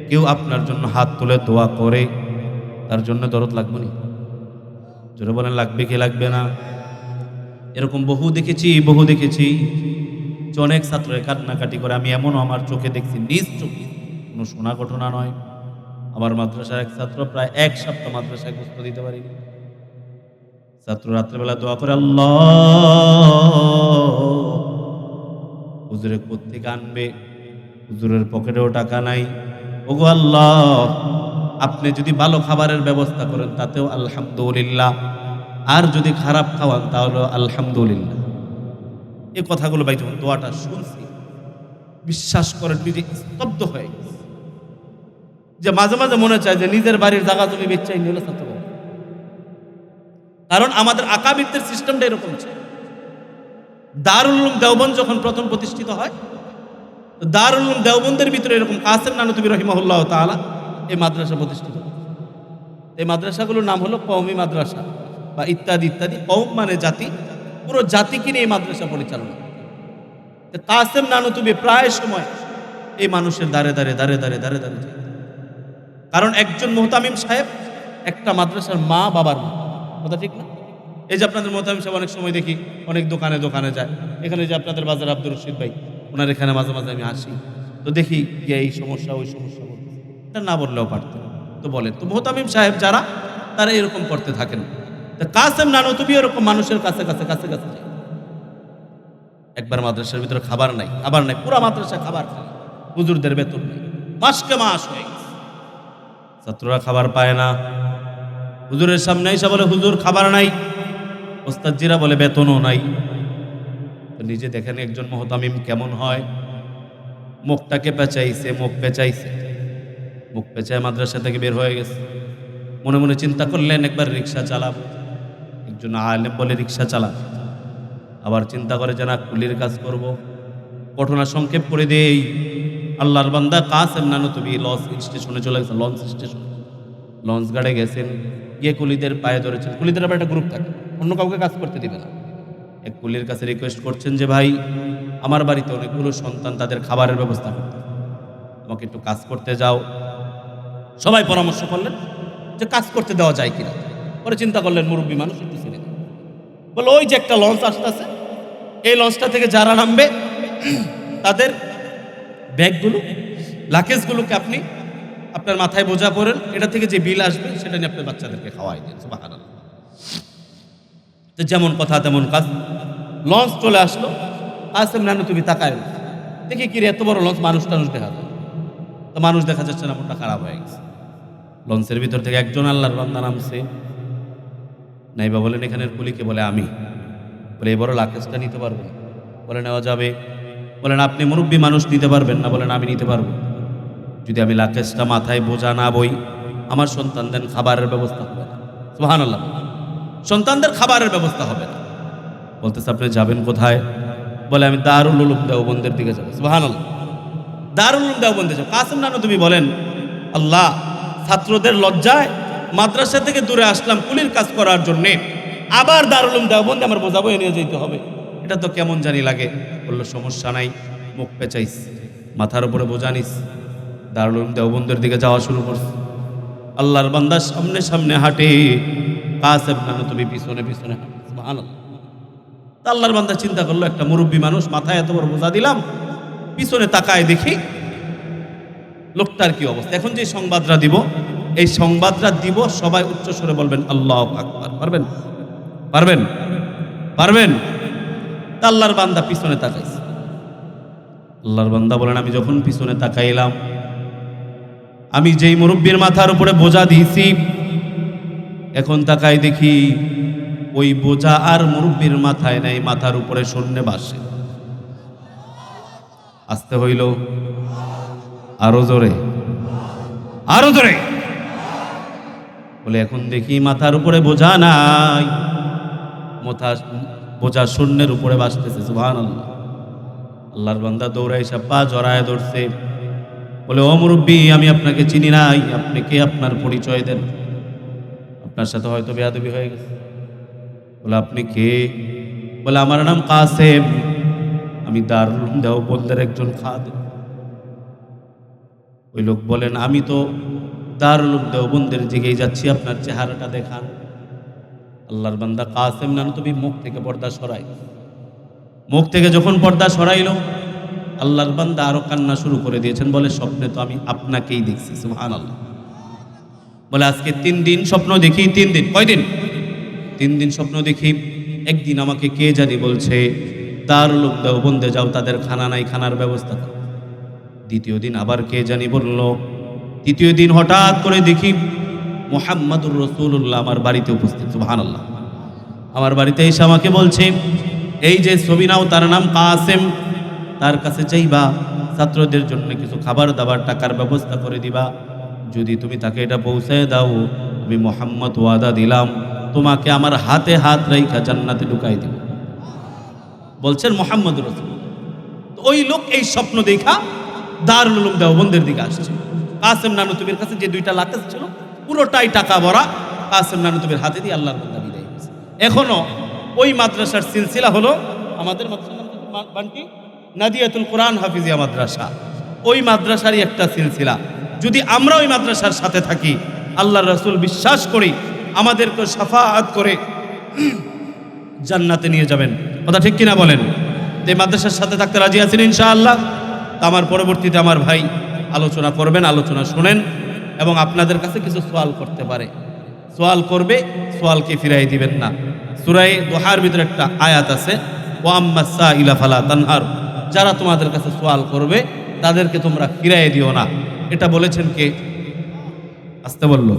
কেউ আপনার জন্য হাত তুলে দোয়া করে, তার জন্য দরদ লাগবে না? জোরে বলেন লাগবে কি লাগবে না? এরকম বহু দেখেছি যে অনেক ছাত্রের কান্নাকাটি করে। আমি এমনও আমার চোখে দেখছি, নিজ চোখে, কোনো শোনা ঘটনা নয়। আমার মাদ্রাসার এক ছাত্র প্রায় 1 সপ্তাহ মাদ্রাসায় গোস্ত দিতে পারিনি। ছাত্র রাত্রেবেলা দোয়া করে, আল্লাহ, হুজুরে কোত্থেকে আনবে, হুজুরের পকেটেও টাকা নাই। ওগো আল্লাহ, আপনি যদি ভালো খাবারের ব্যবস্থা করেন তাতেও আলহামদুলিল্লাহ, আর যদি খারাপ খাওয়ান তাহলে আলহামদুলিল্লাহ। এই কথাগুলো ভাই যখন দোয়াটা শুনছি, বিশ্বাস করেন নিজে স্তব্ধ হয়ে গেছে। যে মাঝে মাঝে মনে চায় যে নিজের বাড়ির জায়গা জমি বেচাই নিলে ছাত্র। কারণ আমাদের আকাবিদদের সিস্টেমটা এরকম ছিল। দারুল উলুম দেওবন্দ যখন প্রথম প্রতিষ্ঠিত হয়, তো দারুল উলুম দেওবন্দের ভিতরে এরকম কাসেম নানুতুবি রহিমাহুল্লাহ তাআলা এই মাদ্রাসা প্রতিষ্ঠিত। এই মাদ্রাসাগুলোর নাম হলো কওমি মাদ্রাসা বা ইত্যাদি ইত্যাদি। কওম মানে জাতি, পুরো জাতিকে নিয়ে এই মাদ্রাসা পরিচালনা। কাসেম নানুতুবি প্রায় সময় এই মানুষের দাঁড়ে দাঁড়ে যায়। কারণ একজন মুহতামিম সাহেব একটা মাদ্রাসার মা বাবার মা, কথা ঠিক না? এই যে আপনাদের মুহতামিম সাহেব অনেক সময় দেখি অনেক দোকানে দোকানে যায়। এখানে যে আপনাদের বাজার আব্দুর রশিদ ভাই, ওনার এখানে মাঝে মাঝে আমি আসি, তো দেখি গিয়ে এই সমস্যা ওই সমস্যা বলতে, এটা না বললেও পারতেন, তো বলেন। তো মুহতামিম সাহেব যারা, তারা এরকম করতে থাকেন। তা কাসেম নানুতুবি এরকম মানুষের কাছে যায়। একবার মাদ্রাসার ভিতরে খাবার নাই, পুরা মাদ্রাসা খাবার খায়, হুজুরদের বেতন নেই, মাসকে মাস হয়ে গেছে, ছাত্ররা খাবার পায় না। হুজুরের সামনে এসে বলে, হুজুর খাবার নাই। ওস্তাদজিরা বলে বেতনও নাই। তো নিজে দেখেন একজন মুহতামিম কেমন হয়। মুখটাকে পেঁচাইছে, মুখ পেঁচায় মাদ্রাসা থেকে বের হয়ে গেছে। মনে মনে চিন্তা করলেন একবার রিক্সা চালাবো। একজন আলেম বলে রিক্সা চালা, আবার চিন্তা করে যে না কুলির কাজ করব। ঘটনা সংক্ষেপ করে দেই, আল্লাহর বান্দা কাসেম নানুতুবি লঞ্চ স্টেশনে চলে গেছে। লঞ্চ গাড়ে গেছেন, গিয়ে কুলিদের পায়ে ধরেছেন। কুলিদের আবার একটা গ্রুপ থাকে, অন্য কাউকে কাজ করতে দিবে না। এক কুলির কাছে রিকোয়েস্ট করছেন যে ভাই, আমার বাড়িতে অনেকগুলো সন্তান, তাদের খাবারের ব্যবস্থা করতে, আমাকে একটু কাজ করতে যাও। সবাই পরামর্শ করলেন যে কাজ করতে দেওয়া যায় কিনা। পরে চিন্তা করলেন মুরব্বী মানুষ, একটু ছেড়ে দেন। বলে ওই যে একটা লঞ্চ আসতেছে, এই লঞ্চটা থেকে যারা নামবে তাদের ব্যাগগুলো, লাকেজগুলোকে আপনি আপনার মাথায় বোঝা পড়েন, এটা থেকে যে বিল আসবে সেটা নিয়ে আপনার বাচ্চাদেরকে খাওয়াই দেন। সুবহানাল্লাহ। তো যেমন কথা তেমন কাজ। লঞ্চ চলে আসলো, কাসেম নানুতুবি তাকায়, দেখি কি রে এত বড় লঞ্চ, মানুষ দেখা যায়, তো মানুষ দেখা যাচ্ছে না, মনটা খারাপ হয়ে গেছে। লঞ্চের ভিতর থেকে একজন আল্লাহর বান্দা নামছে। নাইবা বলেন এখানের কুলিকে, বলে আমি, বলে এই বড় লাকেজটা নিতে পারবেন? বলে নেওয়া যাবে। বলেন আপনি মুরব্বী মানুষ নিতে পারবেন না? বলেন আমি নিতে পারবো। যদি আমি লাকেজটা মাথায় বোঝা না বই, আমার সন্তানদের খাবারের ব্যবস্থা হবে না। সুবহানাল্লাহ। সন্তানদের খাবারের ব্যবস্থা হবে না। বলতেছে আপনি যাবেন কোথায়? বলে আমি দারুল উলুম দেওবন্দের দিকে যাবো। সুবহানাল্লাহ। দারুল উলুম দেওবন্দে যাবো। কাসেম নানুতুবি বলেন, আল্লাহ, ছাত্রদের লজ্জায় মাদ্রাসা থেকে দূরে আসলাম কুলির কাজ করার জন্যে, আবার দারুল উলুম দেওবন্দে আমার বোঝা বয়ে নিয়ে যেতে হবে, এটা তো কেমন জানি লাগে। বললো সমস্যা নাই, মুখ পেঁচাইস, মাথার উপরে বোঝা নিস, দারুল উলুম দেওবন্দের দিকে যাওয়া শুরু করছে। আল্লাহর বান্দা সামনে সামনে হাঁটে, কাসেম নানুতুবি পিছনে পিছনে হাঁটে। সুবহানাল্লাহ। আল্লাহর বান্দা চিন্তা করলো, একটা মুরব্বী মানুষ, মাথায় এত বড় বোঝা দিলাম, পিছনে তাকায় দেখি লোকটার কি অবস্থা। এখন যে সংবাদটা দিব, এই সংবাদটা দিব, সবাই উচ্চ স্বরে বলবেন আল্লাহু আকবার। পারবেন? পারবেন? পারবেন? আল্লাহর বান্দা পিছনে তাকাইছে। আল্লাহর বান্দা বলেন, আমি যখন পিছনে তাকাইলাম, আমি যেই মুরব্বীর মাথার উপরে বোঝা দিয়েছি, এখন তাকাই দেখি ওই বোঝা আর মুরব্বীর মাথায় নাই, মাথার উপরে শূন্য বাসে। আসতে হইল আরো জোরে, আরো জোরে। বলে এখন দেখি মাথার উপরে বোঝা নাই, বোঝা শূন্যের উপরে বাসতেছে। সুবহানাল্লাহ। আল্লাহর বান্দা দৌড়াই পা জড়ায় ধরছে। বলে ও মুরব্বী, আমি আপনাকে চিনি নাই, আপনি কে? আপনার পরিচয় দেন, আপনার সাথে হয়তো বেয়াদবি হয়ে গেছে। বলে আপনি কে? বলে আমার নাম কাসেম, আমি দারুল উলুম দেওবন্দের একজন খাদেম। ওই লোক বলেন, আমি তো দারুল উলুম দেওবন্দের দিকেই যাচ্ছি, আপনার চেহারাটা দেখান। আল্লাহর বান্দা কাসেম নানতুবি মুখ থেকে পর্দা সরাই, মুখ থেকে যখন পর্দা সরাইলো আল্লাহর বান্দা আরো কান্না শুরু করে দিয়েছেন। বলে স্বপ্নে তো আমি আপনাকেই দেখছি। সুবহানাল্লাহ। বলে আজকে 3 দিন স্বপ্ন দেখি। 3 দিন, কয়দিন? 3 দিন স্বপ্ন দেখি। একদিন আমাকে কে জানি বলছে দারুল উলুম দেওবন্দে যাও, তাদের খানা নাই, খানার ব্যবস্থা করো। দ্বিতীয় দিন আবার কে জানি বলল। তৃতীয় দিন হঠাৎ করে দেখি মুহাম্মাদুর রাসূলুল্লাহ আমার বাড়িতে উপস্থিত। সুবহানাল্লাহ। আমার বাড়িতে এসে আমাকে বলছে এই যে ছবি নাও, তার নাম কাসেম, তার কাছে চাইবা ছাত্রদের জন্য কিছু খাবার দাবার টাকার ব্যবস্থা করে দিবা। যদি তুমি তাকে এটা পৌঁছায় দাও, আমি মুহাম্মদ ওয়াদা দিলাম তোমাকে আমার হাতে হাত রাইখা জান্নাতে ঢুকাই দিব। বলছেন মুহাম্মদ রাসূল। তো ওই লোক এই স্বপ্ন দেখা দারুল উলুম দেওবন্দের দিকে আসছে। কাসেম নানুতুবির কাছে যে 2টা লাকেজ ছিল পুরোটাই টাকা ভরা কাসেম নানুতুবির হাতে দিয়ে আল্লাহর বান্দা বিদায় হয়েছে। এখনো ওই মাদ্রাসার সিলসিলা হলো, আমাদের মাদ্রাসার নাম বান্টি নাদিয়াতুল কোরআন হাফিজিয়া মাদ্রাসা, ওই মাদ্রাসারই একটা সিলসিলা। যদি আমরা ওই মাদ্রাসার সাথে থাকি, আল্লাহর রাসূল বিশ্বাস করি আমাদেরকে শাফাআত করে জান্নাতে নিয়ে যাবেন। কথা ঠিক কিনা বলেন? এই মাদ্রাসার সাথে থাকতে রাজি আছেন ইনশাআল্লাহ? আমার পরবর্তীতে আমার ভাই আলোচনা করবেন, আলোচনা শুনেন এবং আপনাদের কাছে কিছু সওয়াল করতে পারে। সওয়াল করবে, সওয়ালকে ফিরাই দিবেন না। সূরা দুহার ভিতরে একটা আয়াত আছে, ওয়া আম্মাস সাইলা ফালা তানহার, যারা তোমাদের কাছে সওয়াল করবে তাদেরকে তোমরা ফিরাই দিও না। এটা বলেছেন কে? আসতে বলল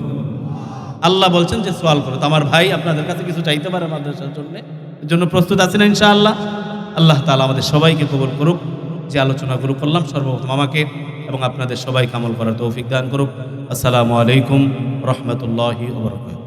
আল্লাহ। বলছেন যে সওয়াল করো। তো আমার ভাই আপনাদের কাছে কিছু চাইতে পারে মাদ্রাসার জন্য, এর জন্য প্রস্তুত আছেন ইনশাআল্লাহ? আল্লাহ তাআলা আমাদের সবাইকে কবুল করুক। যে আলোচনাগুলো করলাম সর্বপ্রথম আমাকে এবং আপনাদের সবাইকে আমল করার তৌফিক দান করুক। আসসালামু আলাইকুম রাহমাতুল্লাহি ওয়া বারাকাতুহু।